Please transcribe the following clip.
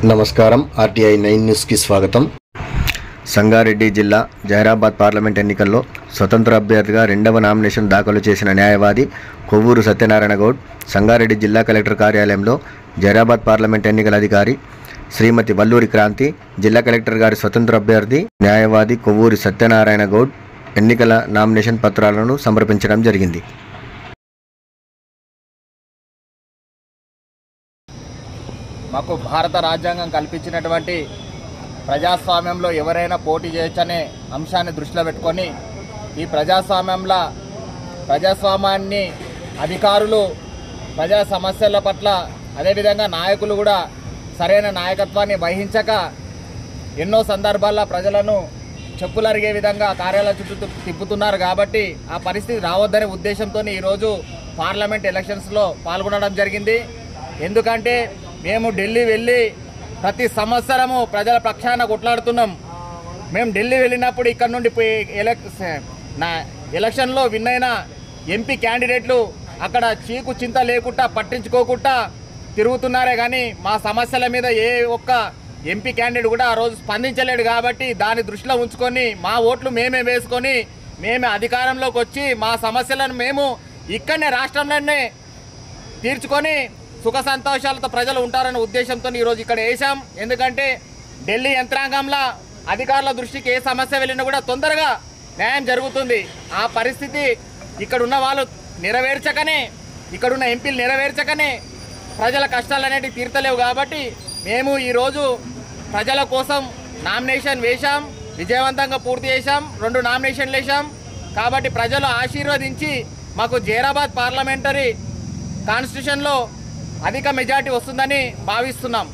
నమస్కారం ఆర్టీఐ 9 న్యూస్కి స్వాగతం. సంగారెడ్డి జిల్లా జహీరాబాద్ పార్లమెంట్ ఎన్నికల్లో స్వతంత్ర అభ్యర్థిగా రెండవ నామినేషన్ దాఖలు చేసిన న్యాయవాది కొవ్వూరు సత్యనారాయణ గౌడ్ సంగారెడ్డి జిల్లా కలెక్టర్ కార్యాలయంలో జహీరాబాద్ పార్లమెంట్ ఎన్నికల అధికారి శ్రీమతి వల్లూరి క్రాంతి, జిల్లా కలెక్టర్ గారి స్వతంత్ర అభ్యర్థి న్యాయవాది కొవ్వూరి సత్యనారాయణ గౌడ్ ఎన్నికల నామినేషన్ పత్రాలను సమర్పించడం జరిగింది. మాకు భారత రాజ్యాంగం కల్పించినటువంటి ప్రజాస్వామ్యంలో ఎవరైనా పోటీ చేయొచ్చనే అంశాన్ని దృష్టిలో పెట్టుకొని ఈ ప్రజాస్వామ్యాన్ని అధికారులు ప్రజా సమస్యల పట్ల అదేవిధంగా నాయకులు కూడా సరైన నాయకత్వాన్ని వహించక ఎన్నో సందర్భాల్లో ప్రజలను చెప్పులరిగే విధంగా కార్యాలయ చుట్టూ తిప్పుతున్నారు. కాబట్టి ఆ పరిస్థితి రావద్దనే ఉద్దేశంతో ఈరోజు పార్లమెంట్ ఎలక్షన్స్లో పాల్గొనడం జరిగింది. ఎందుకంటే మేము ఢిల్లీ వెళ్ళి ప్రతి సంవత్సరము ప్రజల పక్షాన కొట్లాడుతున్నాం. మేము ఢిల్లీ వెళ్ళినప్పుడు ఇక్కడ నుండి ఎలక్షన్లో విన్ అయిన ఎంపీ క్యాండిడేట్లు అక్కడ చీకు చింత లేకుండా పట్టించుకోకుండా తిరుగుతున్నారే కానీ మా సమస్యల మీద ఏ ఒక్క ఎంపీ క్యాండిడేట్ కూడా ఆ రోజు స్పందించలేడు. కాబట్టి దాన్ని దృష్టిలో ఉంచుకొని మా ఓట్లు మేమే వేసుకొని మేమే అధికారంలోకి వచ్చి మా సమస్యలను మేము ఇక్కడనే రాష్ట్రంలోనే తీర్చుకొని సుఖ సంతోషాలతో ప్రజలు ఉంటారనే ఉద్దేశంతో ఈరోజు ఇక్కడ వేసాం. ఎందుకంటే ఢిల్లీ యంత్రాంగంలో అధికారుల దృష్టికి ఏ సమస్య వెళ్ళినా కూడా తొందరగా న్యాయం జరుగుతుంది. ఆ పరిస్థితి ఇక్కడున్న వాళ్ళు నెరవేర్చకనే, ఇక్కడున్న ఎంపీలు నెరవేర్చకనే ప్రజల కష్టాలు అనేటివి తీర్తలేవు. కాబట్టి మేము ఈరోజు ప్రజల కోసం నామినేషన్ వేశాం, విజయవంతంగా పూర్తి చేశాం. 2 నామినేషన్లు వేశాం. కాబట్టి ప్రజలు ఆశీర్వదించి మాకు జహీరాబాద్ పార్లమెంటరీ కాన్స్టిట్యూషన్లో అధిక మెజార్టీ వస్తుందని భావిస్తున్నాం.